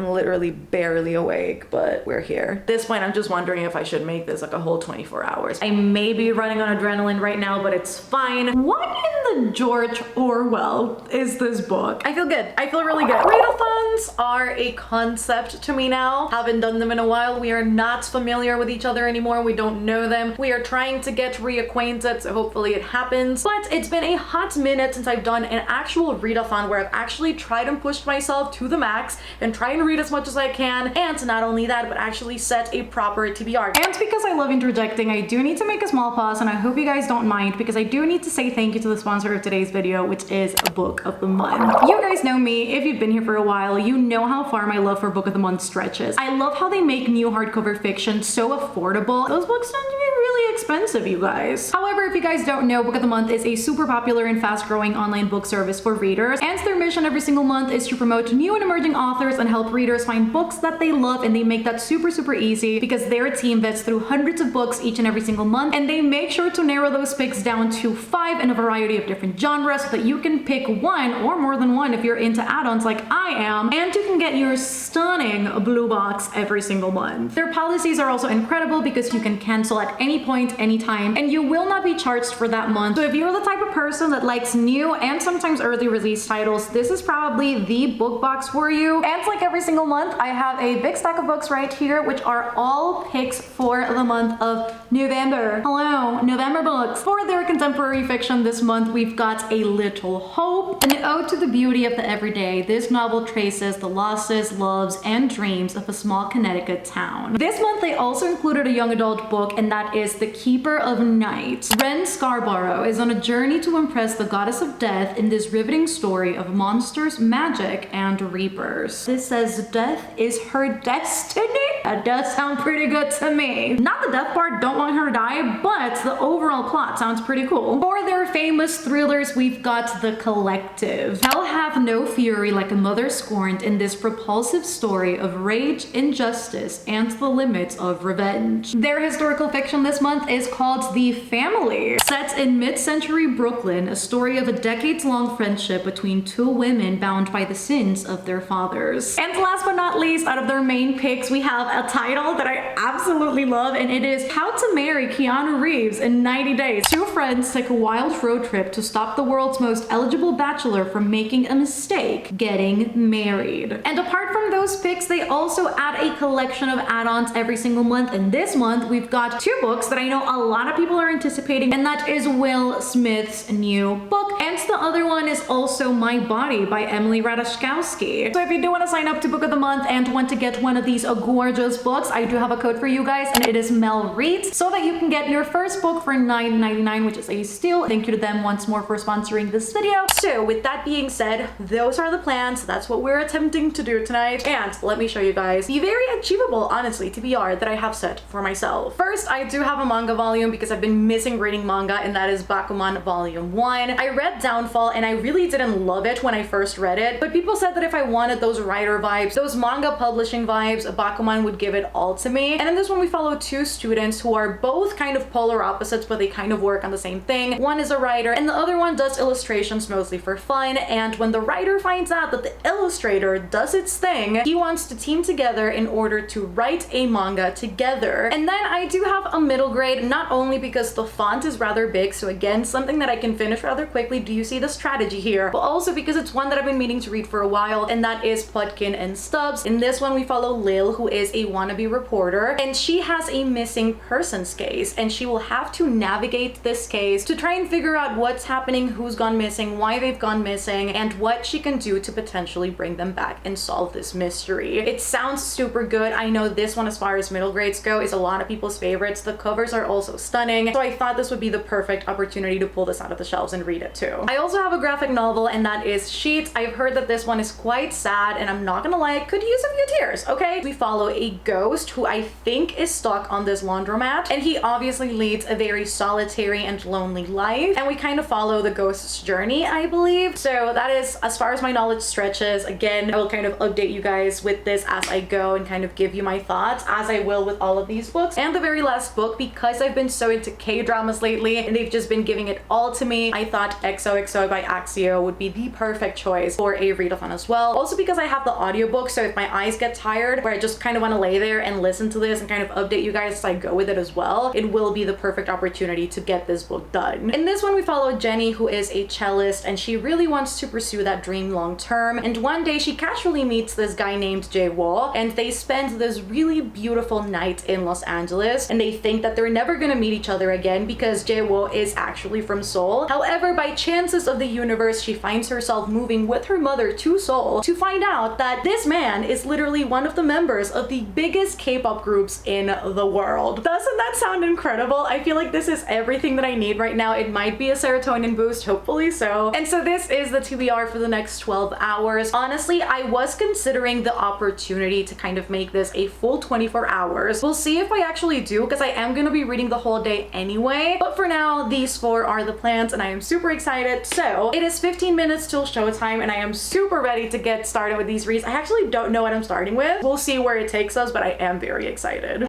I'm literally barely awake, but we're here. At this point, I'm just wondering if I should make this like a whole 24 hours. I may be running on adrenaline right now, but it's fine. What in the George Orwell is this book? I feel good. I feel really good. Readathons are a concept to me now. Haven't done them in a while. We are not familiar with each other anymore. We don't know them. We are trying to get reacquainted, so hopefully it happens. But it's been a hot minute since I've done an actual readathon where I've actually tried and pushed myself to the max and try and read as much as I can. And not only that, but actually set a proper TBR. And because I love interjecting, I do need to make a small pause, and I hope you guys don't mind because I do need to say thank you to the sponsor of today's video, which is Book of the Month. You guys know me. If you've been here for a while, you know how far my love for Book of the Month stretches. I love how they make new hardcover fiction so affordable. Those books tend to be really expensive, you guys. However, if you guys don't know, Book of the Month is a super popular and fast-growing online book service for readers, and their mission every single month is to promote new and emerging authors and help readers find books that they love, and they make that super easy because their team vets through hundreds of books each and every single month, and they make sure to narrow those picks down to 5 in a variety of different genres so that you can pick one or more than one if you're into add-ons like I am, and you can get your stunning blue box every single month. Their policies are also incredible because you can cancel at any point, anytime, and you will not be charged for that month. So if you're the type of person that likes new and sometimes early release titles, this is probably the book box for you. And like every single month, I have a big stack of books right here, which are all picks for the month of November. Hello, November books. For their contemporary fiction this month, we've got A Little Hope, an ode to the beauty of the everyday. This novel traces the losses, loves, and dreams of a small Connecticut town. This month, they also included a young adult book, and that is The Keeper of Night. Ren Scarborough is on a journey to impress the goddess of death in this riveting story of monsters, magic, and reapers. This says death is her destiny. That does sound pretty good to me. Not the death part, don't want her to die, but the overall plot sounds pretty cool. For their famous thrillers, we've got The Collective. Hell have no fury like a mother scorned in this propulsive story of rage, injustice, and the limits of revenge. Their historical fiction this month is called The Family. Set in mid-century Brooklyn, a story of a decades-long friendship between two women bound by the sins of their fathers. And last but not least, out of their main picks, we have a title that I absolutely love, and it is How to Marry Keanu Reeves in 90 Days. Two friends take a wild road trip to stop the world's most eligible bachelor from making a mistake, getting married. And apart from those picks, they also add a collection of add-ons every single month, and this month we've got 2 books that I know a lot of people are anticipating, and that is Will Smith's new book, and the other one is also My Body by Emily Ratajkowski. So if you do want to sign up to Book of the Month and want to get one of these gorgeous books, I do have a code for you guys, and it is MelReads, so that you can get your first book for $9.99, which is a steal. Thank you to them once more for sponsoring this video. So with that being said, those are the plans. That's what we're attempting to do tonight, and let me show you guys the very achievable, honestly, TBR that I have set for myself. First, I do have a manga volume because I've been missing reading manga, and that is Bakuman Volume 1. I read Downfall, and I really didn't love it when I first read it, but people said that if I wanted those writer vibes, those manga publishing vibes, Bakuman would give it all to me. And in this one, we follow 2 students who are both kind of polar opposites, but they kind of work on the same thing. One is a writer, and the other one does illustrations mostly for fun, and when the writer finds out that the illustrator does its thing, he wants to team together in order to write a manga together. And then I do have a middle grade, not only because the font is rather big, so again, something that I can finish rather quickly. Do you see the strategy here? But also because it's one that I've been meaning to read for a while, and that is Potkin and Stubbs. In this one, we follow Lil, who is a wannabe reporter, and she has a missing persons case, and she will have to navigate this case to try and figure out what's happening, who's gone missing, why they've gone missing, and what she can do to potentially bring them back and solve this mystery. It sounds super good. I know this one, as far as middle grades go, is a lot of people's favorites. The covers are also stunning, so I thought this would be the perfect opportunity to pull this out of the shelves and read it too. I also have a graphic novel, and that is Sheets. I've heard that this one is quite sad, and I'm not gonna lie, could use a few tears, okay? We follow a a ghost who I think is stuck on this laundromat, and he obviously leads a very solitary and lonely life, and we kind of follow the ghost's journey, I believe. So that is as far as my knowledge stretches. Again, I will kind of update you guys with this as I go and kind of give you my thoughts, as I will with all of these books. And the very last book, because I've been so into K-dramas lately and they've just been giving it all to me, I thought XOXO by Axio would be the perfect choice for a readathon as well. Also because I have the audiobook, so if my eyes get tired, where I just kind of want to lay there and listen to this and kind of update you guys as I go with it as well, it will be the perfect opportunity to get this book done. In this one, we follow Jenny, who is a cellist, and she really wants to pursue that dream long term. And one day she casually meets this guy named Jae-woo, and they spend this really beautiful night in Los Angeles, and they think that they're never gonna meet each other again because Jae-woo is actually from Seoul. However, by chances of the universe, she finds herself moving with her mother to Seoul to find out that this man is literally one of the members of the biggest K-pop groups in the world. Doesn't that sound incredible? I feel like this is everything that I need right now. It might be a serotonin boost, hopefully so. And so this is the TBR for the next 12 hours. Honestly, I was considering the opportunity to kind of make this a full 24 hours. We'll see if I actually do, because I am gonna be reading the whole day anyway. But for now, these 4 are the plans, and I am super excited. So it is 15 minutes till showtime, and I am super ready to get started with these reads. I actually don't know what I'm starting with. We'll see where it takes us, but I am very excited.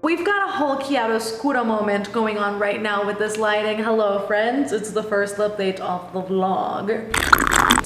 We've got a whole chiaroscuro moment going on right now with this lighting. Hello friends, it's the first update of the vlog.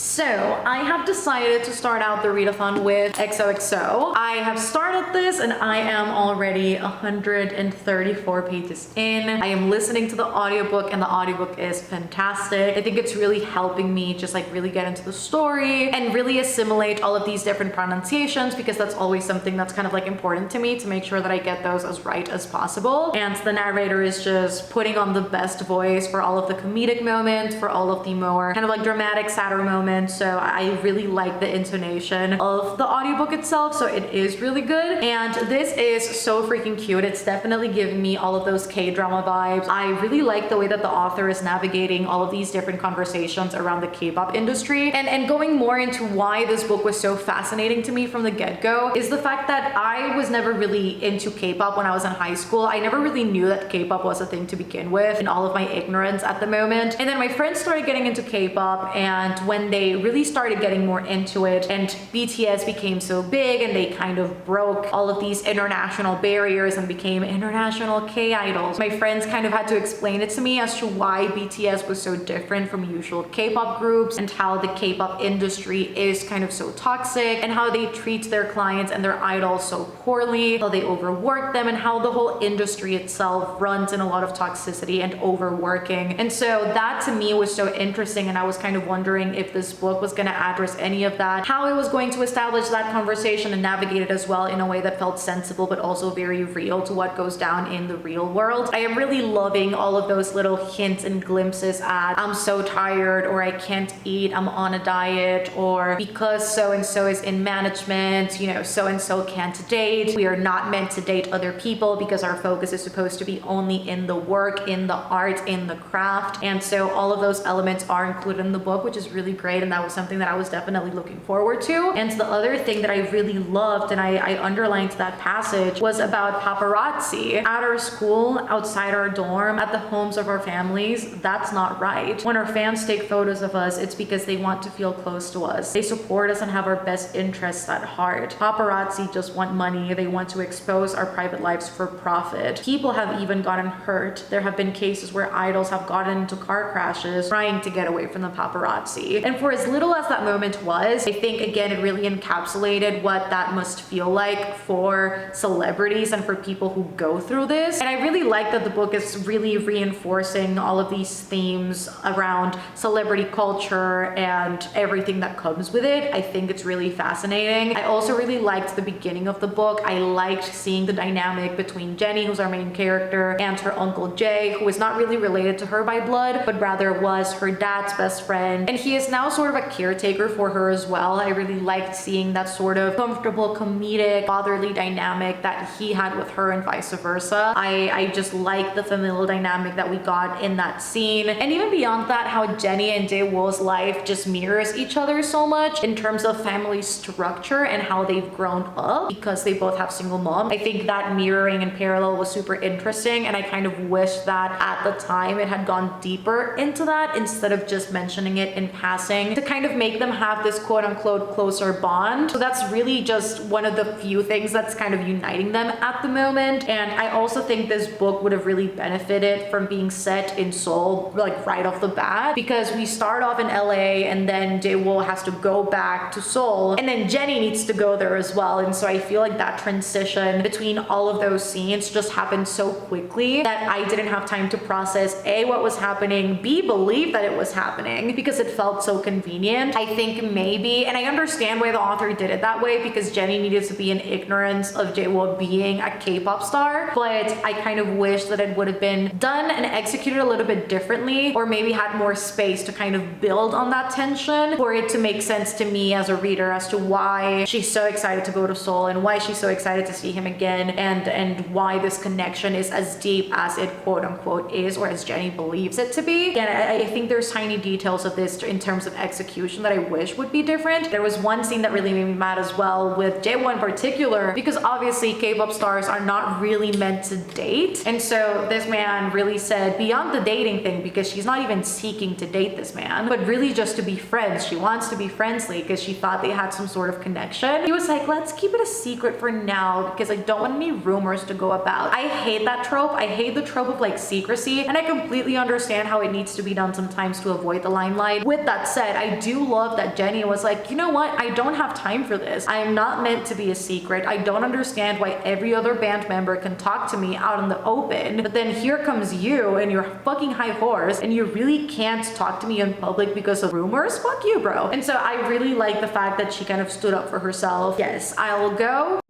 So I have decided to start out the readathon with XOXO. I have started this and I am already 134 pages in. I am listening to the audiobook and the audiobook is fantastic. I think it's really helping me just like really get into the story and really assimilate all of these different pronunciations, because that's always something that's kind of like important to me, to make sure that I get those as right as possible. And the narrator is just putting on the best voice for all of the comedic moments, for all of the more kind of like dramatic, sadder moments. So I really like the intonation of the audiobook itself, so it is really good. And this is so freaking cute. It's definitely giving me all of those K-drama vibes. I really like the way that the author is navigating all of these different conversations around the K-pop industry. And going more into why this book was so fascinating to me from the get-go is the fact that I was never really into K-pop when I was in high school. I never really knew that K-pop was a thing to begin with, in all of my ignorance at the moment. And then my friends started getting into K-pop, and when they really started getting more into it and BTS became so big and they kind of broke all of these international barriers and became international K-idols, my friends kind of had to explain it to me as to why BTS was so different from usual K-pop groups, and how the K-pop industry is kind of so toxic, and how they treat their clients and their idols so poorly, how they overwork them, and how the whole industry itself runs in a lot of toxicity and overworking. And so that to me was so interesting, and I was kind of wondering if this book was going to address any of that, how it was going to establish that conversation and navigate it as well in a way that felt sensible but also very real to what goes down in the real world. I am really loving all of those little hints and glimpses at I'm so tired, or I can't eat, I'm on a diet, or because so and so is in management, you know, so and so can't date. We are not meant to date other people because our focus is supposed to be only in the work, in the art, in the craft. And so all of those elements are included in the book, which is really great, and that was something that I was definitely looking forward to. And the other thing that I really loved, and I underlined that passage, was about paparazzi. At our school, outside our dorm, at the homes of our families, that's not right. When our fans take photos of us, it's because they want to feel close to us. They support us and have our best interests at heart. Paparazzi just want money. They want to expose our private lives for profit. People have even gotten hurt. There have been cases where idols have gotten into car crashes trying to get away from the paparazzi. And for as little as that moment was, I think again it really encapsulated what that must feel like for celebrities and for people who go through this. And I really like that the book is really reinforcing all of these themes around celebrity culture and everything that comes with it. I think it's really fascinating. I also really liked the beginning of the book. I liked seeing the dynamic between Jenny, who's our main character, and her uncle Jay, who is not really related to her by blood, but rather was her dad's best friend. And he is now sort of a caretaker for her as well. I really liked seeing that sort of comfortable, comedic, fatherly dynamic that he had with her and vice versa. I just like the familial dynamic that we got in that scene. And even beyond that, how Jenny and Jae-wool's life just mirrors each other so much in terms of family structure and how they've grown up because they both have single moms. I think that mirroring and parallel was super interesting, and I kind of wish that at the time it had gone deeper into that instead of just mentioning it in passing to kind of make them have this quote unquote closer bond. So that's really just one of the few things that's kind of uniting them at the moment. And I also think this book would have really benefited from being set in Seoul like right off the bat, because we start off in LA and then Jae-wool has to go back to Seoul and then Jenny needs to go there as well. And so I feel like that transition between all of those scenes just happened so quickly that I didn't have time to process A, what was happening, B, believe that it was happening because it felt so convenient. I think maybe, and I understand why the author did it that way, because Jenny needed to be in ignorance of Jae-wool being a K-pop star, but I kind of wish that it would have been done and executed a little bit differently, or maybe had more space to kind of build on that tension for it to make sense to me as a reader as to why she's so excited to go to Seoul and why she's so excited to see him again, and why this connection is as deep as it quote unquote is, or as Jenny believes it to be. And I think there's tiny details of this in terms of execution that I wish would be different. There was one scene that really made me mad as well with Jae-wool in particular, because obviously K-pop stars are not really meant to date. And so this man really said beyond the dating thing, because she's not even seeking to date this man, but really just to be friends. She wants to be friendly because she thought they had some sort of connection. He was like, let's keep it a secret for now because I don't want any rumors to go about. I hate that trope. I hate the trope of like secrecy, and I completely understand how it needs to be done sometimes to avoid the limelight. With that said, I do love that Jenny was like, you know what? I don't have time for this. I am not meant to be a secret. I don't understand why every other band member can talk to me out in the open, but then here comes you and your fucking high horse and you really can't talk to me in public because of rumors? Fuck you, bro. And so I really like the fact that she kind of stood up for herself. Yes, I will go.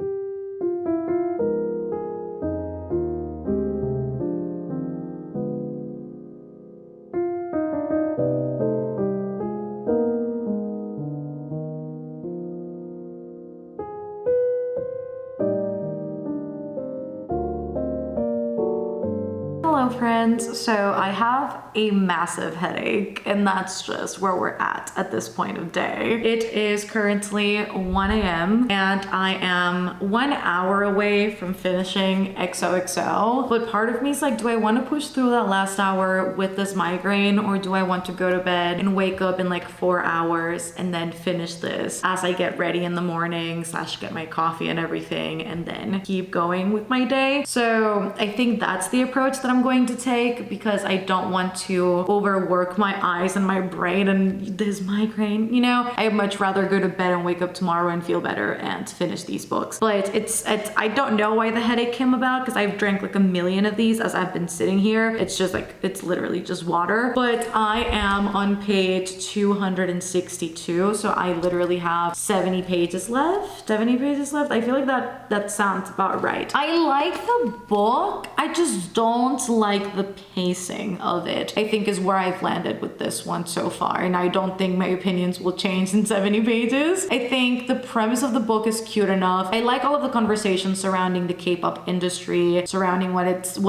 Hello friends, so I have a massive headache and that's just where we're at this point of day. It is currently 1 a.m. and I am 1 hour away from finishing XOXO, but part of me is like, do I want to push through that last hour with this migraine, or do I want to go to bed and wake up in like 4 hours and then finish this as I get ready in the morning / get my coffee and everything and then keep going with my day? So I think that's the approach that I'm going to take, because I don't want to overwork my eyes and my brain and this migraine, you know? I'd much rather go to bed and wake up tomorrow and feel better and finish these books. But it's I don't know why the headache came about, because I've drank like a million of these as I've been sitting here. It's just like, it's literally just water. But I am on page 262, so I literally have 70 pages left. I feel like that sounds about right. I like the book, I just don't like the pacing of it, I think is where I've landed with this one so far, and I don't think my opinions will change in 70 pages. I think the premise of the book is cute enough. I like all of the conversations surrounding the K-pop industry, surrounding what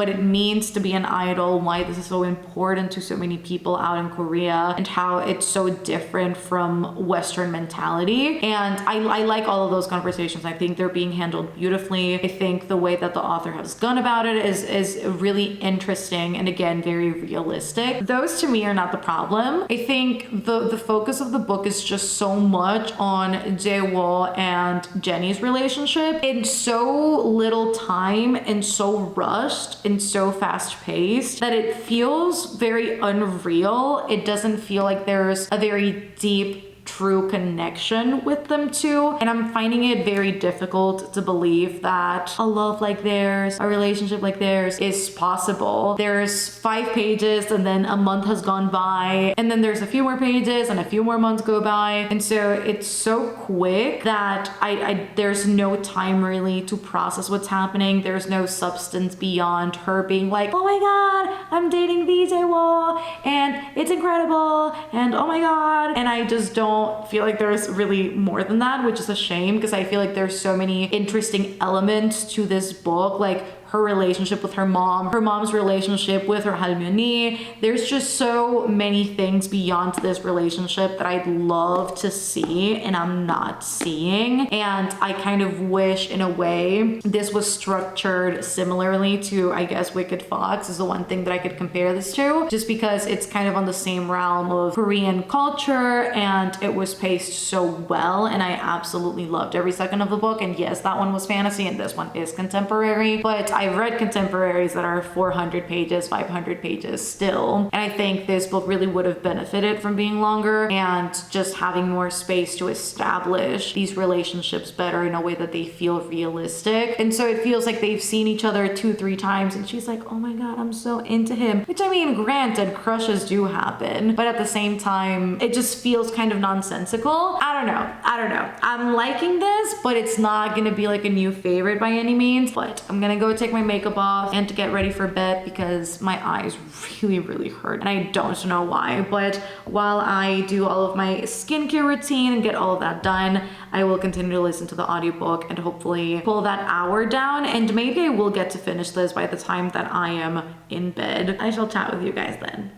it means to be an idol, why this is so important to so many people out in Korea, and how it's so different from Western mentality. And I like all of those conversations. I think they're being handled beautifully. I think the way that the author has gone about it is really interesting interesting and again, very realistic. Those to me are not the problem. I think the focus of the book is just so much on Jae-woo and Jenny's relationship in so little time and so rushed and so fast paced that it feels very unreal. It doesn't feel like there's a very deep true connection with them two, and I'm finding it very difficult to believe that a love like theirs, a relationship like theirs is possible. There's 5 pages and then a month has gone by, and then there's a few more pages and a few more months go by, and so it's so quick that I there's no time really to process what's happening. There's no substance beyond her being like, oh my god, I'm dating DJ Wall and it's incredible and oh my god, and I just don't feel like there's really more than that, which is a shame because I feel like there's so many interesting elements to this book, like her relationship with her mom, her mom's relationship with her halmoni. There's just so many things beyond this relationship that I'd love to see and I'm not seeing. And I kind of wish in a way this was structured similarly to, I guess, Wicked Fox is the one thing that I could compare this to, just because it's kind of on the same realm of Korean culture and it was paced so well and I absolutely loved every second of the book. And yes, that one was fantasy and this one is contemporary, but I've read contemporaries that are 400 pages, 500 pages still. And I think this book really would have benefited from being longer and just having more space to establish these relationships better in a way that they feel realistic. And so it feels like they've seen each other 2-3 times and she's like, oh my god, I'm so into him. Which I mean, granted, crushes do happen, but at the same time, it just feels kind of nonsensical. I don't know. I'm liking this, but it's not gonna be like a new favorite by any means. But I'm gonna go take my makeup off and to get ready for bed because my eyes really hurt and I don't know why. But while I do all of my skincare routine and get all of that done, I will continue to listen to the audiobook and hopefully pull that hour down, and maybe I will get to finish this by the time that I am in bed. I shall chat with you guys then.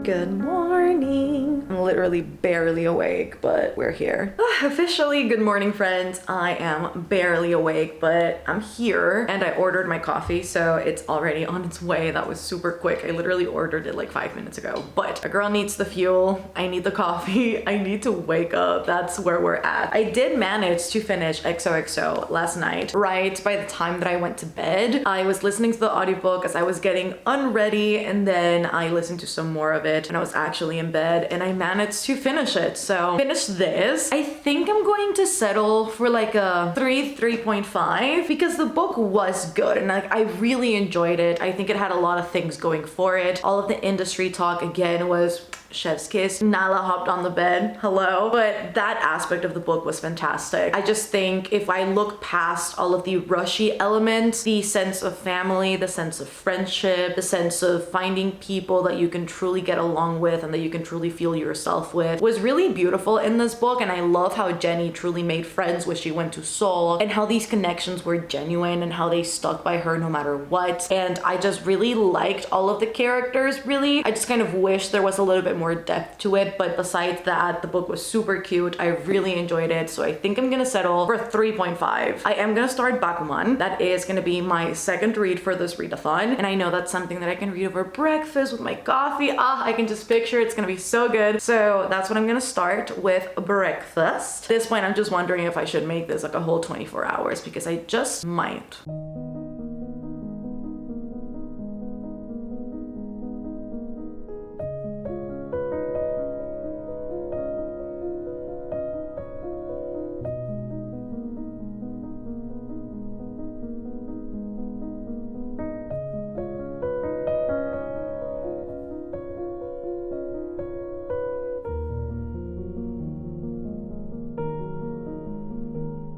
Good morning. I'm literally barely awake, but we're here. Officially, good morning, friends. I am barely awake, but I'm here and I ordered my coffee, so it's already on its way. That was super quick. I literally ordered it like 5 minutes ago, but a girl needs the fuel. I need the coffee. I need to wake up. That's where we're at. I did manage to finish XOXO last night, right by the time that I went to bed. I was listening to the audiobook as I was getting unready, and then I listened to some more of it and I was actually in bed and I managed to finish it. So finish this. I think I'm going to settle for like a 3.5 because the book was good and like I really enjoyed it. I think it had a lot of things going for it. All of the industry talk again was chef's kiss. Nala hopped on the bed, hello. But that aspect of the book was fantastic. I just think if I look past all of the rushy elements, the sense of family, the sense of friendship, the sense of finding people that you can truly get along with and that you can truly feel yourself with was really beautiful in this book. And I love how Jenny truly made friends when she went to Seoul and how these connections were genuine and how they stuck by her no matter what. And I just really liked all of the characters, really. I just kind of wish there was a little bit more depth to it, but besides that, the book was super cute. I really enjoyed it, so I think I'm gonna settle for 3.5. I am gonna start Bakuman. That is gonna be my second read for this readathon, and I know that's something that I can read over breakfast with my coffee. I can just picture it's gonna be so good. So that's what I'm gonna start with breakfast. At this point, I'm just wondering if I should make this like a whole 24 hours because I just might.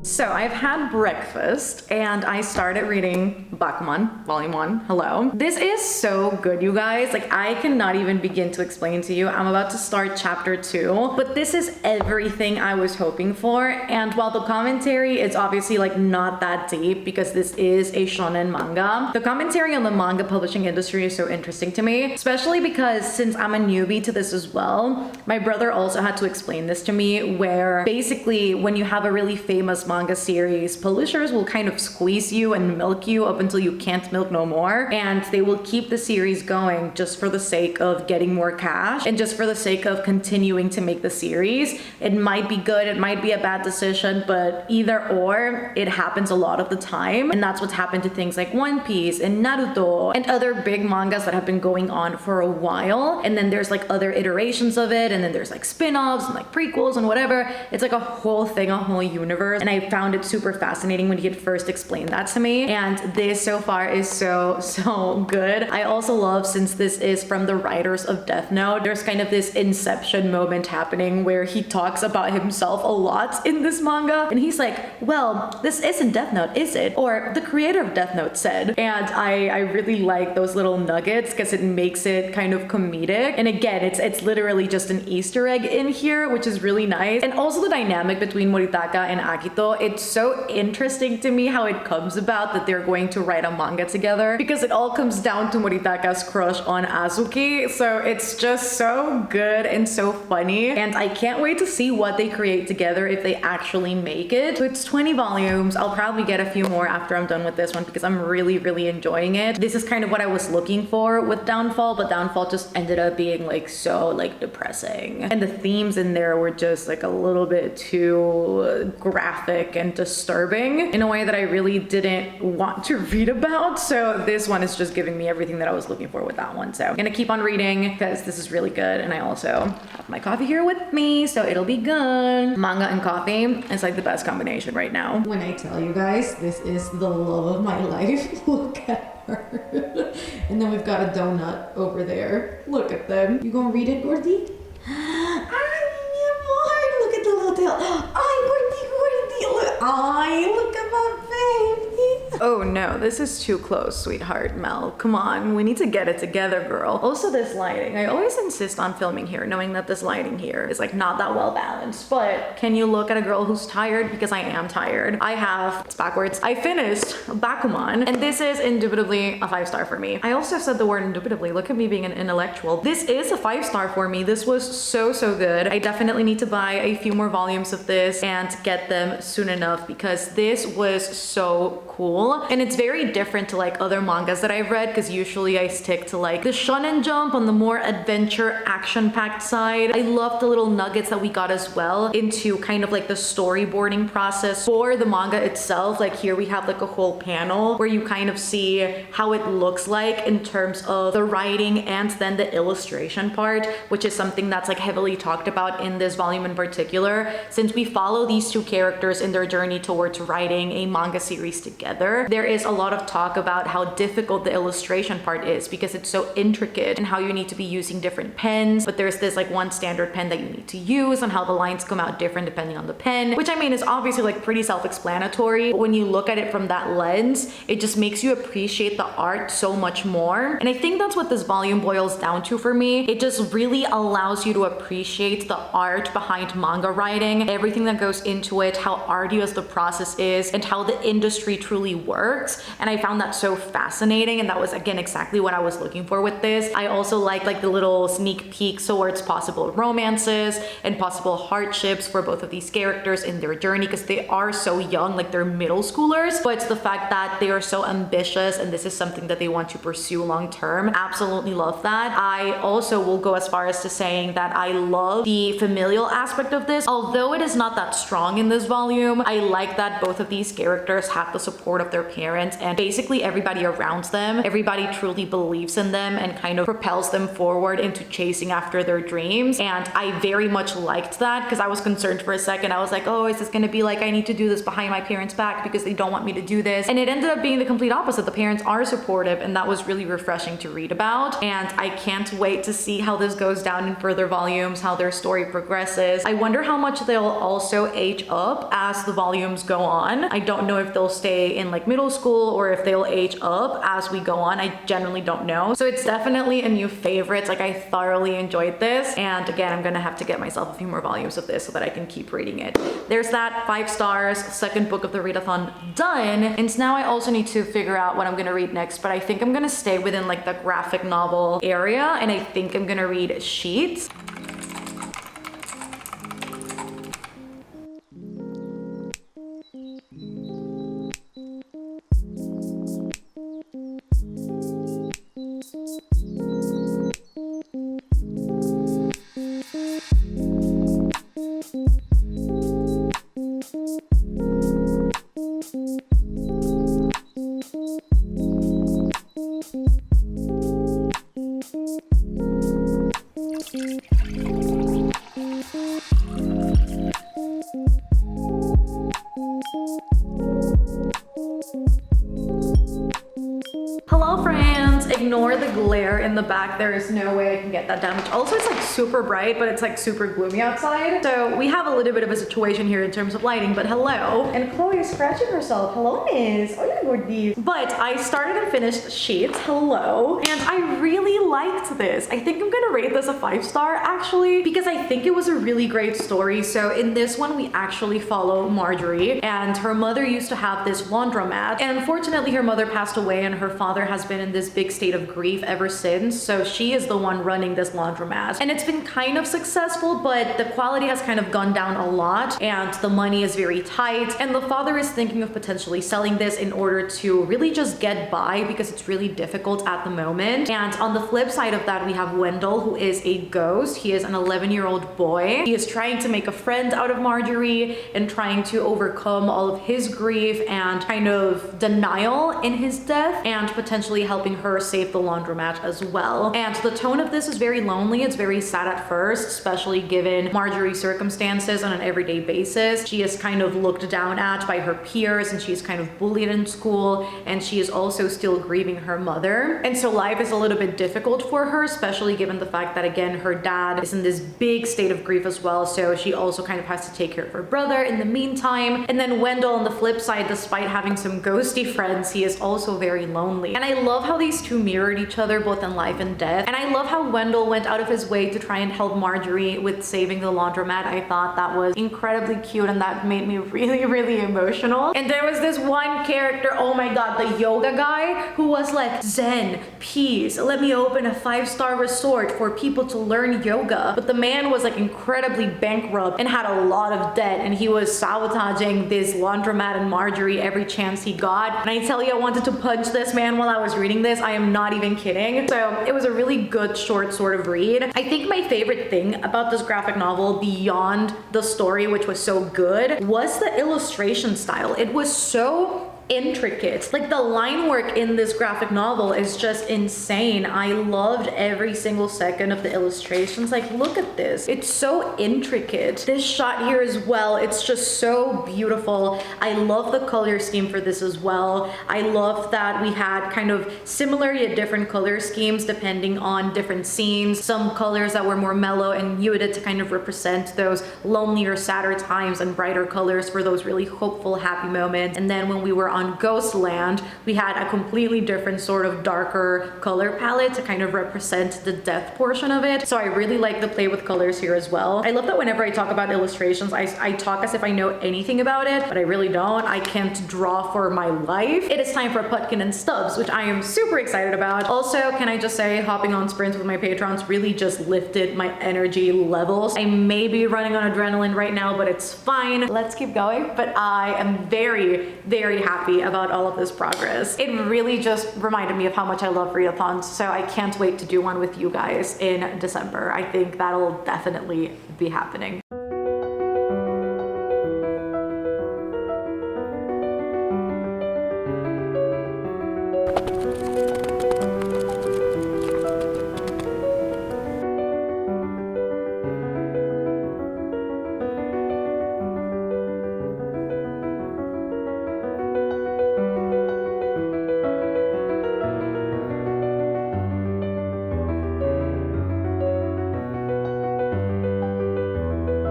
So I've had breakfast and I started reading Bakuman, volume 1. Hello. This is so good, you guys. Like, I cannot even begin to explain to you. I'm about to start chapter 2, but this is everything I was hoping for. And while the commentary is obviously like not that deep because this is a shonen manga, the commentary on the manga publishing industry is so interesting to me, especially because since I'm a newbie to this as well, my brother also had to explain this to me, where basically when you have a really famous manga series, publishers will kind of squeeze you and milk you up until you can't milk no more, and they will keep the series going just for the sake of getting more cash and just for the sake of continuing to make the series. It might be good, it might be a bad decision, but either or, it happens a lot of the time, and that's what's happened to things like One Piece and Naruto and other big mangas that have been going on for a while. And then there's like other iterations of it, and then there's like spin-offs and like prequels and whatever. It's like a whole thing, a whole universe, and I found it super fascinating when he had first explained that to me, and this so far is so good. I also love, since this is from the writers of Death Note, there's kind of this inception moment happening where he talks about himself a lot in this manga, and he's like, well, this isn't Death Note, is it? Or the creator of Death Note said. And I really like those little nuggets because it makes it kind of comedic, and again, it's literally just an Easter egg in here, which is really nice. And also the dynamic between Moritaka and Akito, it's so interesting to me how it comes about that they're going to write a manga together, because it all comes down to Moritaka's crush on Azuki. So it's just so good and so funny, and I can't wait to see what they create together if they actually make it. So it's 20 volumes. I'll probably get a few more after I'm done with this one because I'm really enjoying it. This is kind of what I was looking for with Downfall, but Downfall just ended up being like so like depressing, and the themes in there were just like a little bit too graphic and disturbing in a way that I really didn't want to read about. So this one is just giving me everything that I was looking for with that one. So I'm gonna keep on reading because this is really good, and I also have my coffee here with me, so it'll be good. Manga and coffee is like the best combination right now. When I tell you guys, this is the love of my life. Look at her. And then we've got a donut over there. Look at them. You gonna read it, Gordy? Look at the little tail. Ay, look at my baby. Oh no, this is too close, sweetheart. Mel, come on, we need to get it together, girl. Also, this lighting, I always insist on filming here knowing that this lighting here is like not that well balanced, but can you look at a girl who's tired? Because I am tired. It's backwards. I finished Bakuman, and this is indubitably a 5-star for me. I also said the word indubitably. Look at me being an intellectual. This is a 5-star for me. This was so good. I definitely need to buy a few more volumes of this and get them soon enough because this was so cool. And it's very different to like other mangas that I've read, because usually I stick to like the shonen jump on the more adventure action-packed side. I love the little nuggets that we got as well into kind of like the storyboarding process for the manga itself. Like here we have like a whole panel where you kind of see how it looks like in terms of the writing and then the illustration part, which is something that's like heavily talked about in this volume in particular, since we follow these two characters in their journey towards writing a manga series together. There is a lot of talk about how difficult the illustration part is because it's so intricate and how you need to be using different pens, but there's this like one standard pen that you need to use and how the lines come out different depending on the pen, which I mean is obviously like pretty self-explanatory, but when you look at it from that lens, it just makes you appreciate the art so much more. And I think that's what this volume boils down to for me. It just really allows you to appreciate the art behind manga writing, everything that goes into it, how arduous the process is, and how the industry truly works. And I found that so fascinating, and that was again exactly what I was looking for with this. I also like the little sneak peeks towards possible romances and possible hardships for both of these characters in their journey, because they are so young, like they're middle schoolers, but it's the fact that they are so ambitious and this is something that they want to pursue long term. Absolutely love that. I also will go as far as to saying that I love the familial aspect of this. Although it is not that strong in this volume, I like that both of these characters have the support of their parents and basically everybody around them. Everybody truly believes in them and kind of propels them forward into chasing after their dreams. And I very much liked that, because I was concerned for a second. I was like, oh, is this gonna be like I need to do this behind my parents' back because they don't want me to do this? And it ended up being the complete opposite. The parents are supportive, and that was really refreshing to read about. And I can't wait to see how this goes down in further volumes, how their story progresses. I wonder how much they'll also age up as the volumes go on. I don't know if they'll stay in like middle school school or if they'll age up as we go on. I generally don't know. So it's definitely a new favorite. Like, I thoroughly enjoyed this. And again, I'm gonna have to get myself a few more volumes of this so that I can keep reading it. There's that, 5 stars, second book of the readathon done. And now I also need to figure out what I'm gonna read next, but I think I'm gonna stay within like the graphic novel area, and I think I'm gonna read Sheets. Hello friends! Ignore the glare in the back. There is no way I can get that damage. Also, it's like super bright, but it's like super gloomy outside. So we have a little bit of a situation here in terms of lighting, but hello. And Chloe is scratching herself. Hello, miss. Oh, yeah, gorgeous. But I started and finished Sheets. Hello. And I really liked this. I think I'm gonna rate this a 5-star actually, because I think it was a really great story. So in this one, we actually follow Marjorie, and her mother used to have this laundromat, and unfortunately her mother passed away and her father has been in this big state of grief ever since. So she is the one running this laundromat, and it's been kind of successful, but the quality has kind of gone down a lot and the money is very tight, and the father is thinking of potentially selling this in order to really just get by because it's really difficult at the moment. And on the flip side of that, we have Wendell, who is a ghost. He is an 11-year-old boy. He is trying to make a friend out of Marjorie and trying to overcome all of his grief and kind of denial in his death, and potentially helping her save the laundromat as well. And the tone of this is very lonely. It's very sad at first, especially given Marjorie's circumstances on an everyday basis. She is kind of looked down at by her peers, and she's kind of bullied in school, and she is also still grieving her mother. And so life is a little bit difficult for her, especially given the fact that, again, her dad is in this big state of grief as well. So she also kind of has to take care of her brother in the meantime. And then Wendell, on the flip side, despite having some ghosty friends, he is also very lonely. And I love how these two mirrored each other both in life and death. And I love how Wendell went out of his way to try and help Marjorie with saving the laundromat. I thought that was incredibly cute, and that made me really, really emotional. And there was this one character, oh my god, the yoga guy, who was like, Zen, peace, let me open a 5-star resort for people to learn yoga. But the man was like incredibly bankrupt and had a lot of debt, and he was sabotaging this laundromat and Marjorie every chance he got. And I tell you, I wanted to punch this man while I was reading this. I am not even kidding. So it was a really good short sort of read. I think my favorite thing about this graphic novel, beyond the story, which was so good, was the illustration style. It was so intricate. Like, the line work in this graphic novel is just insane. I loved every single second of the illustrations. Like, look at this. It's so intricate. This shot here as well, it's just so beautiful. I love the color scheme for this as well. I love that we had kind of similar yet different color schemes depending on different scenes. Some colors that were more mellow and muted to kind of represent those lonelier, sadder times, and brighter colors for those really hopeful, happy moments. And then when we were on Ghostland, we had a completely different sort of darker color palette to kind of represent the death portion of it. So I really like the play with colors here as well. I love that whenever I talk about illustrations, I talk as if I know anything about it, but I really don't. I can't draw for my life. It is time for Potkin and Stubbs, which I am super excited about. Also, can I just say, hopping on sprints with my patrons really just lifted my energy levels. I may be running on adrenaline right now, but it's fine. Let's keep going. But I am very, very happy about all of this progress. It really just reminded me of how much I love readathons, so I can't wait to do one with you guys in December. I think that'll definitely be happening.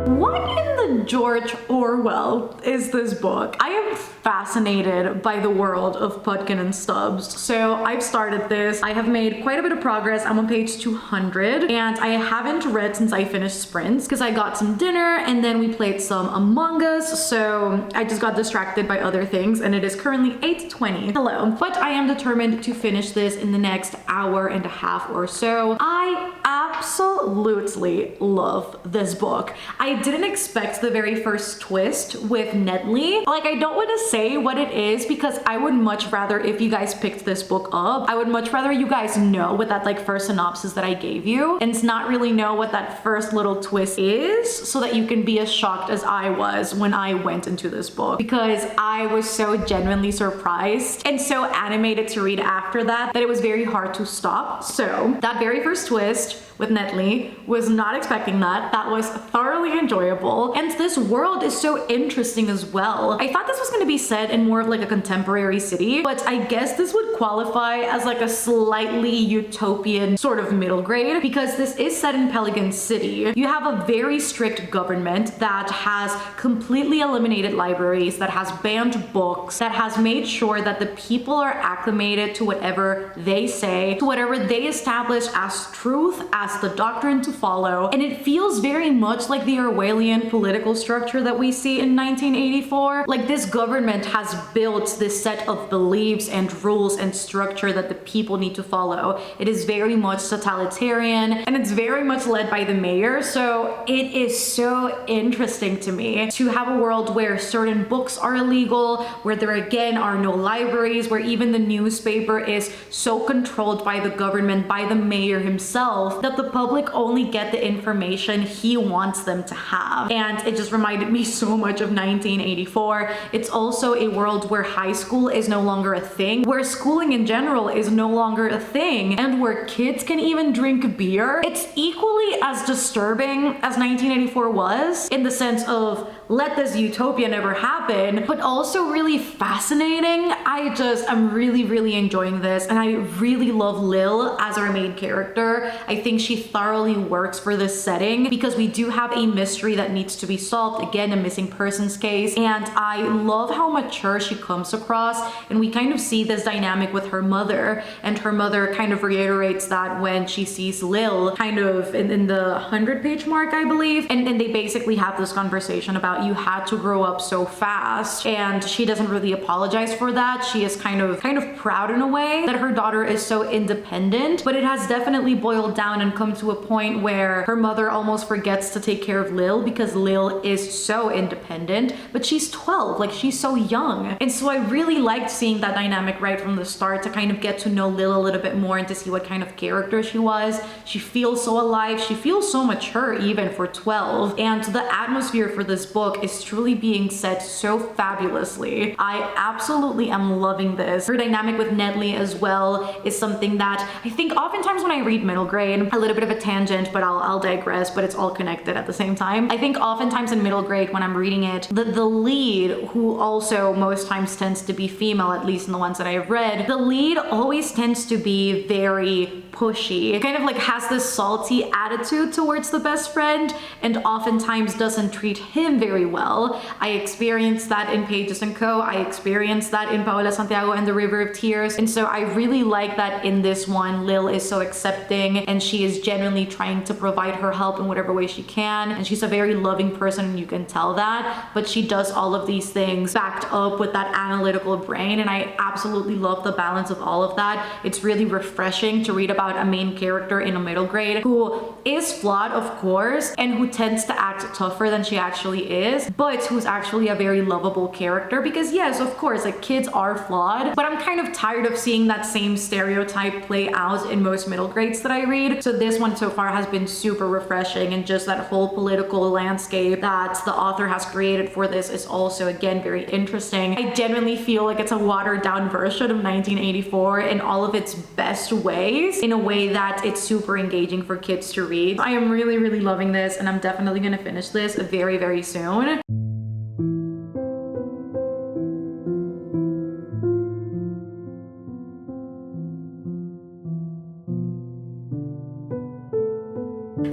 What in the George Orwell is this book? I am fascinated by the world of Potkin and Stubbs. So I've started this. I have made quite a bit of progress. I'm on page 200 and I haven't read since I finished sprints because I got some dinner and then we played some Among Us. So I just got distracted by other things and it is currently 8:20. Hello. But I am determined to finish this in the next hour and a half or so. I absolutely love this book. I didn't expect the very first twist with Nedley. Like, I don't want to say what it is because I would much rather, if you guys picked this book up, I would much rather you guys know what that like first synopsis that I gave you and not really know what that first little twist is so that you can be as shocked as I was when I went into this book, because I was so genuinely surprised and so animated to read after that it was very hard to stop. So that very first twist with Nedley, was not expecting that. That was thoroughly enjoyable. And this world is so interesting as well. I thought this was going to be set in more of like a contemporary city, but I guess this would qualify as like a slightly utopian sort of middle grade because this is set in Pelican City. You have a very strict government that has completely eliminated libraries, that has banned books, that has made sure that the people are acclimated to whatever they say, to whatever they establish as truth, as the doctrine to follow. And it feels very much like the Orwellian political structure that we see in 1984. Like, this government has built this set of beliefs and rules and structure that the people need to follow. It is very much totalitarian and it's very much led by the mayor. So it is so interesting to me to have a world where certain books are illegal, where there again are no libraries, where even the newspaper is so controlled by the government, by the mayor himself, that the public only get the information he wants them to have. And it just reminded me so much of 1984. It's also a world where high school is no longer a thing, where schooling in general is no longer a thing, and where kids can even drink beer. It's equally as disturbing as 1984 was, in the sense of let this utopia never happen, but also really fascinating. I'm really enjoying this, and I really love Lil as our main character. I think she thoroughly works for this setting because we do have a mystery that needs to be solved, again, a missing persons case, and I love how mature she comes across, and we kind of see this dynamic with her mother, and her mother kind of reiterates that when she sees Lil kind of in the 100-page mark, I believe, and they basically have this conversation about you had to grow up so fast, and she doesn't really apologize for that. She is kind of proud in a way that her daughter is so independent, but it has definitely boiled down and come to a point where her mother almost forgets to take care of Lil because Lil is so independent, but she's 12, like she's so young. And so I really liked seeing that dynamic right from the start, to kind of get to know Lil a little bit more and to see what kind of character she was. She feels so alive, she feels so mature even for 12, and the atmosphere for this book is truly being set so fabulously. I absolutely am loving this. Her dynamic with Nedley as well is something that I think oftentimes when I read middle grade, a little bit of a tangent, but I'll digress, but it's all connected at the same time. I think oftentimes in middle grade when I'm reading it, the lead, who also most times tends to be female, at least in the ones that I have read, the lead always tends to be very pushy. It kind of like has this salty attitude towards the best friend and oftentimes doesn't treat him very well. I experienced that in Pages & Co. I experienced that in Paola Santiago and the River of Tears. And so I really like that in this one, Lil is so accepting and she is genuinely trying to provide her help in whatever way she can. And she's a very loving person and you can tell that, but she does all of these things backed up with that analytical brain. And I absolutely love the balance of all of that. It's really refreshing to read about a main character in a middle grade who is flawed, of course, and who tends to act tougher than she actually is, but who's actually a very lovable character because yes, of course, like kids are flawed, but I'm kind of tired of seeing that same stereotype play out in most middle grades that I read. So this one so far has been super refreshing, and just that whole political landscape that the author has created for this is also again very interesting. I genuinely feel like it's a watered down version of 1984 in all of its best ways, in a way that it's super engaging for kids to read. I am really loving this, and I'm definitely gonna finish this very soon.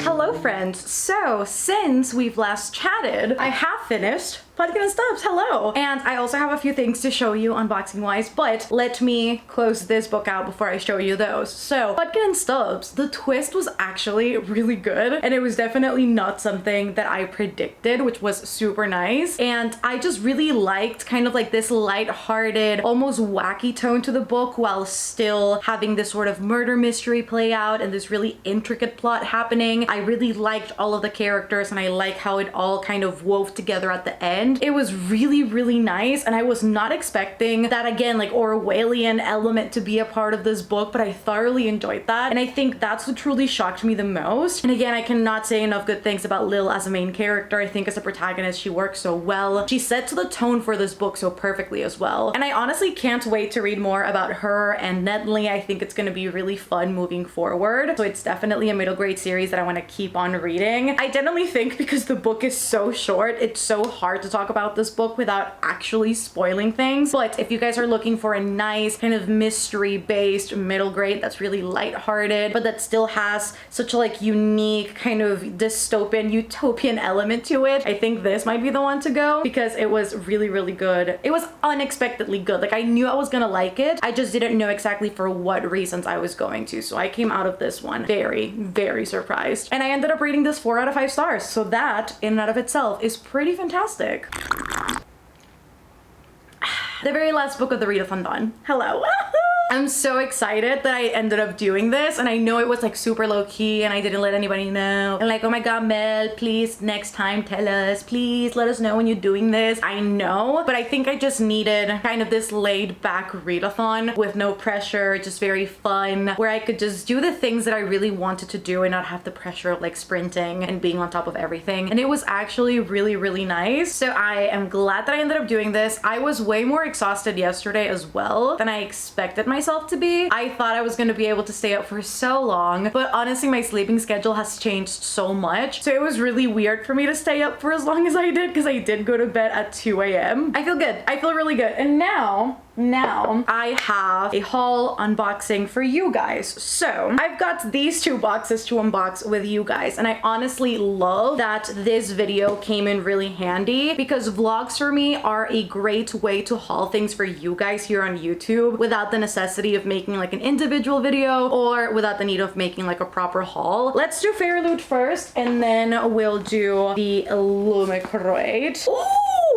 Hello friends! And so since we've last chatted, I have finished Potkin and Stubbs, hello! And I also have a few things to show you unboxing wise, but let me close this book out before I show you those. So, Potkin and Stubbs, the twist was actually really good, and it was definitely not something that I predicted, which was super nice. And I just really liked kind of like this light-hearted, almost wacky tone to the book while still having this sort of murder mystery play out and this really intricate plot happening. I really liked all of the characters, and I like how it all kind of wove together at the end. It was really, really nice, and I was not expecting that, again, like Orwellian element to be a part of this book, but I thoroughly enjoyed that, and I think that's what truly shocked me the most. And again, I cannot say enough good things about Lil as a main character. I think as a protagonist, she works so well. She sets the tone for this book so perfectly as well, and I honestly can't wait to read more about her and Nedley. I think it's going to be really fun moving forward, so it's definitely a middle grade series that I want to keep on reading. I definitely think because the book is so short, it's so hard to talk about this book without actually spoiling things. But if you guys are looking for a nice kind of mystery based middle grade that's really lighthearted but that still has such a like unique kind of dystopian utopian element to it, I think this might be the one to go, because it was really, really good. It was unexpectedly good. Like, I knew I was gonna like it, I just didn't know exactly for what reasons I was going to. So I came out of this one very, very surprised, and I ended up rating this 4 out of 5 stars, so that in and of itself is pretty fantastic. The very last book of the readathon done. Hello. I'm so excited that I ended up doing this, and I know it was like super low key and I didn't let anybody know. And like, oh my god, Mel, please next time tell us, please let us know when you're doing this. I know, but I think I just needed kind of this laid back readathon with no pressure, just very fun, where I could just do the things that I really wanted to do and not have the pressure of like sprinting and being on top of everything. And it was actually really, really nice. So I am glad that I ended up doing this. I was way more exhausted yesterday as well than I expected myself to be. I thought I was going to be able to stay up for so long, but honestly my sleeping schedule has changed so much, so it was really weird for me to stay up for as long as I did, because I did go to bed at 2 a.m. I feel good. I feel really good. And now I have a haul unboxing for you guys. So I've got these 2 boxes to unbox with you guys, and I honestly love that this video came in really handy, because vlogs for me are a great way to haul things for you guys here on YouTube without the necessity of making like an individual video or without the need of making like a proper haul. Let's do fairyloot first, and then we'll do the illumicrate. Ooh!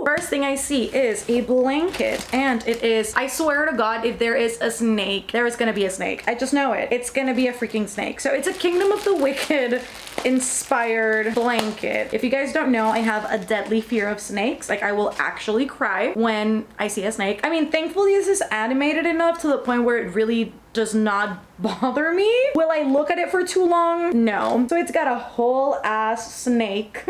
First thing I see is a blanket, and it is, I swear to god, if there is a snake, there is gonna be a snake. I just know it. It's gonna be a freaking snake. So it's a Kingdom of the Wicked inspired blanket. If you guys don't know, I have a deadly fear of snakes. Like, I will actually cry when I see a snake. I mean, thankfully this is animated enough to the point where it really does not bother me. Will I look at it for too long? No. So it's got a whole ass snake.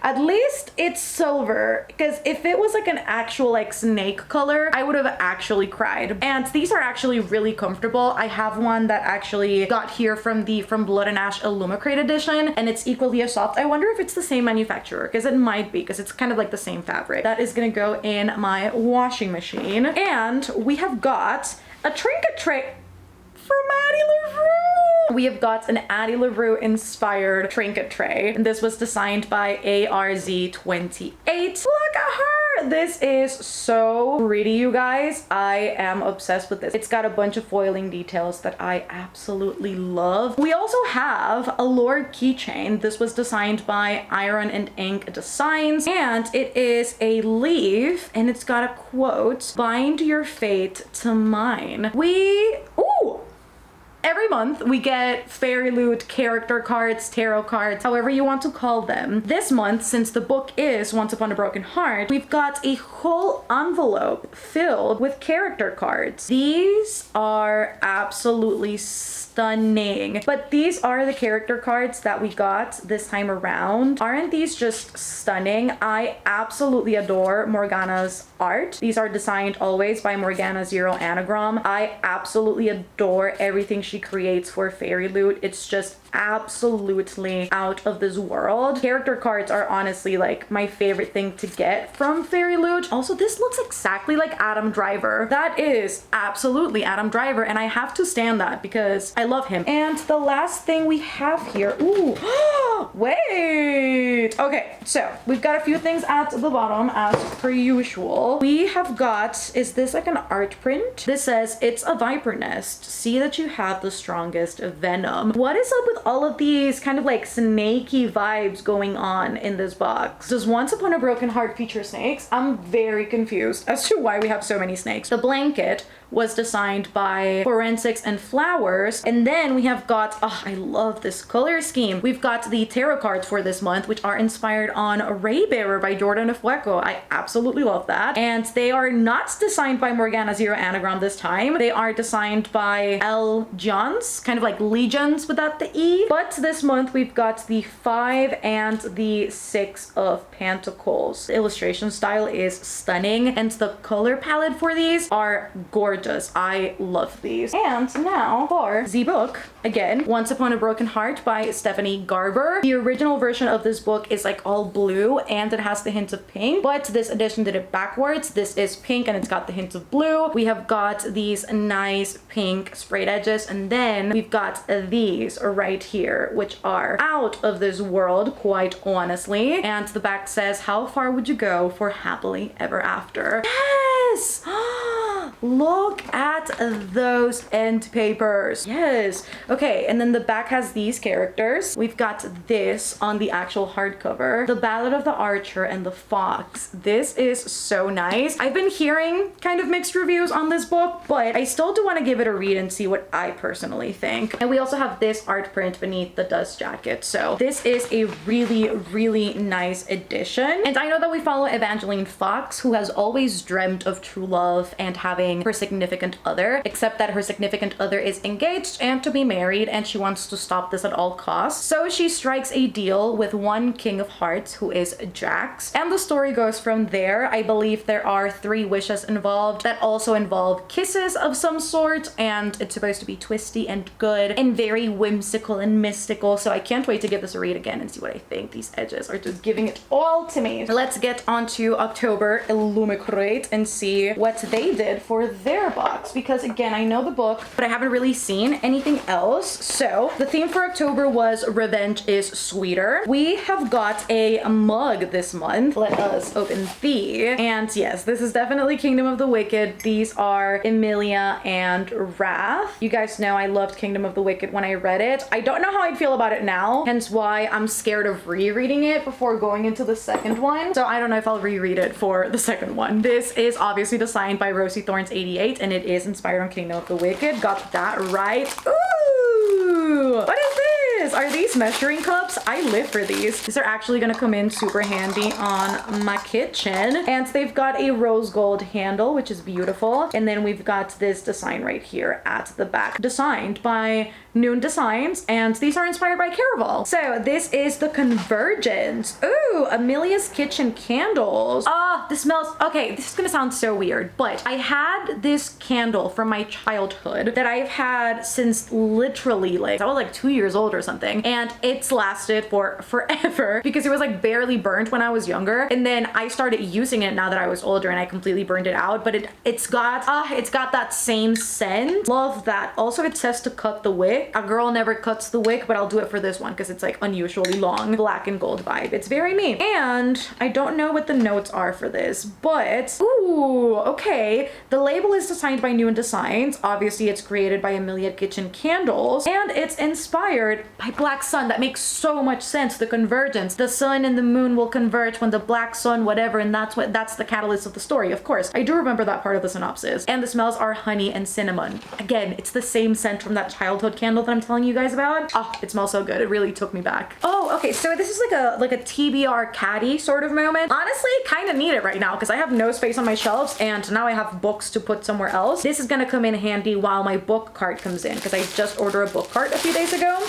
At least it's silver, because if it was like an actual like snake color, I would have actually cried. And these are actually really comfortable. I have one that actually got here from the From Blood and Ash illumicrate edition, and it's equally as soft. I wonder if it's the same manufacturer, because it might be, because it's kind of like the same fabric. That is gonna go in my washing machine. And we have got a trinket tray from Addie LaRue. We have got an Addie LaRue inspired trinket tray, and this was designed by ARZ28. Look at her! This is so pretty, you guys. I am obsessed with this. It's got a bunch of foiling details that I absolutely love. We also have a Lore keychain. This was designed by Iron and Ink Designs, and it is a leaf, and it's got a quote, "Bind your fate to mine." Every month we get fairyloot character cards, tarot cards, however you want to call them. This month, since the book is Once Upon a Broken Heart, we've got a whole envelope filled with character cards. These are absolutely stunning. But these are the character cards that we got this time around. Aren't these just stunning? I absolutely adore Morgana's art. These are designed always by Morgana Zero Anagram. I absolutely adore everything she creates for fairyloot, it's just absolutely out of this world. Character cards are honestly like my favorite thing to get from fairyloot. Also, this looks exactly like Adam Driver. That is absolutely Adam Driver, and I have to stand that because I love him. And the last thing we have here, ooh, wait, okay, so we've got a few things at the bottom as per usual. We have got, is this like an art print? This says, it's a viper nest. See that you have the strongest venom. What is up with all of these kind of like snaky vibes going on in this box? Does Once Upon a Broken Heart feature snakes? I'm very confused as to why we have so many snakes. The blanket was designed by Forensics and Flowers. And then we have got, oh, I love this color scheme. We've got the tarot cards for this month, which are inspired on Raybearer by Jordan Fueco. I absolutely love that. And they are not designed by Morgana Zero Anagram this time. They are designed by L. Johns, kind of like Legions without the E. But this month we've got the 5 and the 6 of Pentacles. The illustration style is stunning, and the color palette for these are gorgeous. I love these. And now for the book, again, Once Upon a Broken Heart by Stephanie Garber. The original version of this book is like all blue and it has the hint of pink, but this edition did it backwards. This is pink and it's got the hint of blue. We have got these nice pink sprayed edges, and then we've got these right here, which are out of this world, quite honestly. And the back says, how far would you go for happily ever after? Yes! Look at those end papers. Yes. Okay, and then the back has these characters. We've got this on the actual hardcover. The Ballad of the Archer and the Fox. This is so nice. I've been hearing kind of mixed reviews on this book, but I still do want to give it a read and see what I personally think. And we also have this art print beneath the dust jacket. So this is a really, really nice edition. And I know that we follow Evangeline Fox, who has always dreamt of true love and having her significant other, except that her significant other is engaged and to be married, and she wants to stop this at all costs. So she strikes a deal with one King of Hearts, who is Jax, and the story goes from there. I believe there are 3 wishes involved that also involve kisses of some sort, and it's supposed to be twisty and good and very whimsical and mystical. So I can't wait to give this a read again and see what I think. These edges are just giving it all to me. Let's get on to October Illumicrate and see what they did for their box, because again, I know the book, but I haven't really seen anything else. So the theme for October was Revenge is Sweeter. We have got a mug this month. Let us open the, and yes, this is definitely Kingdom of the Wicked. These are Emilia and Wrath. You guys know I loved Kingdom of the Wicked when I read it. I don't know how I'd feel about it now, hence why I'm scared of rereading it before going into the second one. So I don't know if I'll reread it for the second one. This is obviously designed by Rosie Thorns 88, and it is inspired on Kingdom of the Wicked. Got that right. Ooh, what is this? Are these measuring cups? I live for these. These are actually gonna come in super handy on my kitchen. And they've got a rose gold handle, which is beautiful. And then we've got this design right here at the back, designed by Noon Designs, and these are inspired by Caraval. So this is the Convergence. Ooh, Amelia's Kitchen candles. Ah, this smells, okay, this is gonna sound so weird, but I had this candle from my childhood that I've had since literally like, I was like 2 years old or something, and it's lasted for forever because it was like barely burnt when I was younger, and then I started using it now that I was older and I completely burned it out, but it's got that same scent. Love that. Also, it says to cut the wick. A girl never cuts the wick, but I'll do it for this one because it's like unusually long. Black and gold vibe. It's very me. And I don't know what the notes are for this, but ooh, okay. The label is designed by Noon Designs. Obviously, it's created by Amelia Kitchen Candles, and it's inspired by Black Sun. That makes so much sense. The convergence. The sun and the moon will converge when the black sun, whatever, and that's the catalyst of the story. Of course, I do remember that part of the synopsis. And the smells are honey and cinnamon. Again, it's the same scent from that childhood candle that I'm telling you guys about. Oh, it smells so good. It really took me back. Oh, okay. So this is like a TBR caddy sort of moment. Honestly, kind of need it right now because I have no space on my shelves and now I have books to put somewhere else. This is gonna come in handy while my book cart comes in because I just ordered a book cart a few days ago.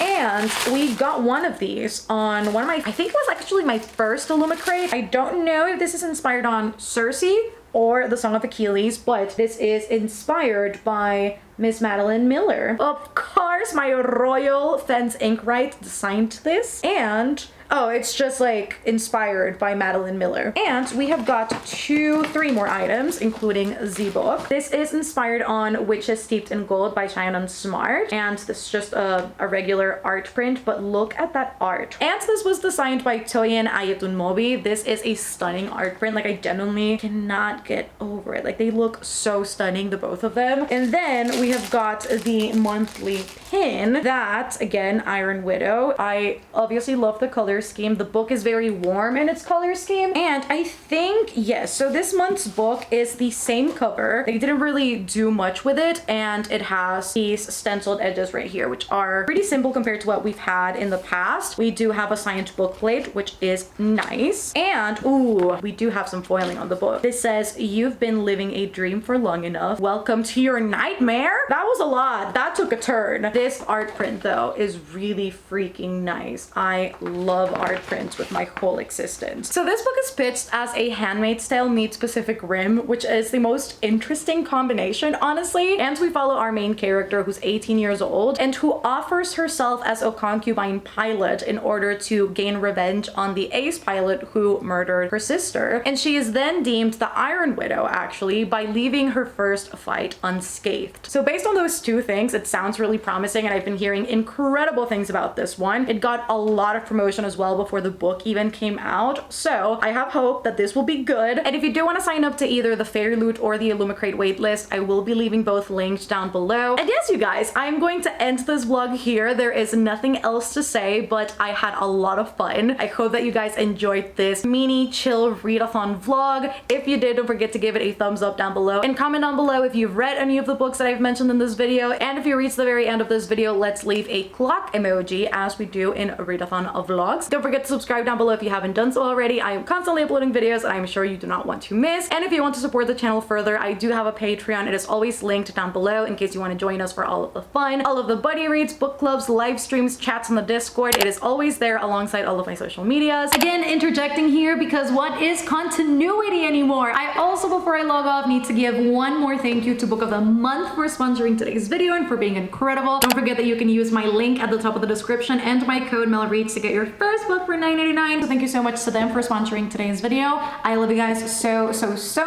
And we got one of these on one of my, I think it was actually my first illumicrate. I don't know if this is inspired on Cersei or The Song of Achilles, but this is inspired by Miss Madeline Miller. Of course, my royal Fence Inkwright designed this, and oh, it's just like inspired by Madeline Miller. And we have got three more items, including the book. This is inspired on Witches Steeped in Gold by Cheyenne Smart. And this is just a regular art print, but look at that art. And this was designed by Toyin Ayetunmobi. This is a stunning art print. Like, I genuinely cannot get over it. Like, they look so stunning, the both of them. And then we have got the monthly pin that, again, Iron Widow. I obviously love the color scheme. The book is very warm in its color scheme, and I think, yes, so this month's book is the same cover. They didn't really do much with it, and it has these stenciled edges right here, which are pretty simple compared to what we've had in the past. We do have a signed bookplate, which is nice, and ooh, we do have some foiling on the book. This says, "You've been living a dream for long enough. Welcome to your nightmare." That was a lot. That took a turn. This art print, though, is really freaking nice. I love art prints with my whole existence. So this book is pitched as a Handmaid's Tale meets Pacific Rim, which is the most interesting combination, honestly. And we follow our main character, who's 18 years old and who offers herself as a concubine pilot in order to gain revenge on the ace pilot who murdered her sister. And she is then deemed the Iron Widow, actually, by leaving her first fight unscathed. So based on those two things, it sounds really promising, and I've been hearing incredible things about this one. It got a lot of promotion as well before the book even came out, so I have hope that this will be good. And if you do want to sign up to either the fairyloot or the illumicrate waitlist, I will be leaving both links down below. And yes, you guys, I'm going to end this vlog here. There is nothing else to say, but I had a lot of fun. I hope that you guys enjoyed this mini chill readathon vlog. If you did, don't forget to give it a thumbs up down below and comment down below if you've read any of the books that I've mentioned in this video. And if you reach the very end of this video, let's leave a clock emoji as we do in readathon vlogs. Don't forget to subscribe down below if you haven't done so already. I am constantly uploading videos and I'm sure you do not want to miss. And if you want to support the channel further, I do have a Patreon. It is always linked down below in case you want to join us for all of the fun, all of the buddy reads, book clubs, live streams, chats on the Discord. It is always there alongside all of my social medias. Again, interjecting here because what is continuity anymore? I also, before I log off, need to give one more thank you to Book of the Month for sponsoring today's video and for being incredible. Don't forget that you can use my link at the top of the description and my code MelReads to get your first book for $9.99. So thank you so much to them for sponsoring today's video. I love you guys so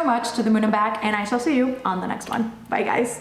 much, to the moon and back, and I shall see you on the next one. Bye, guys.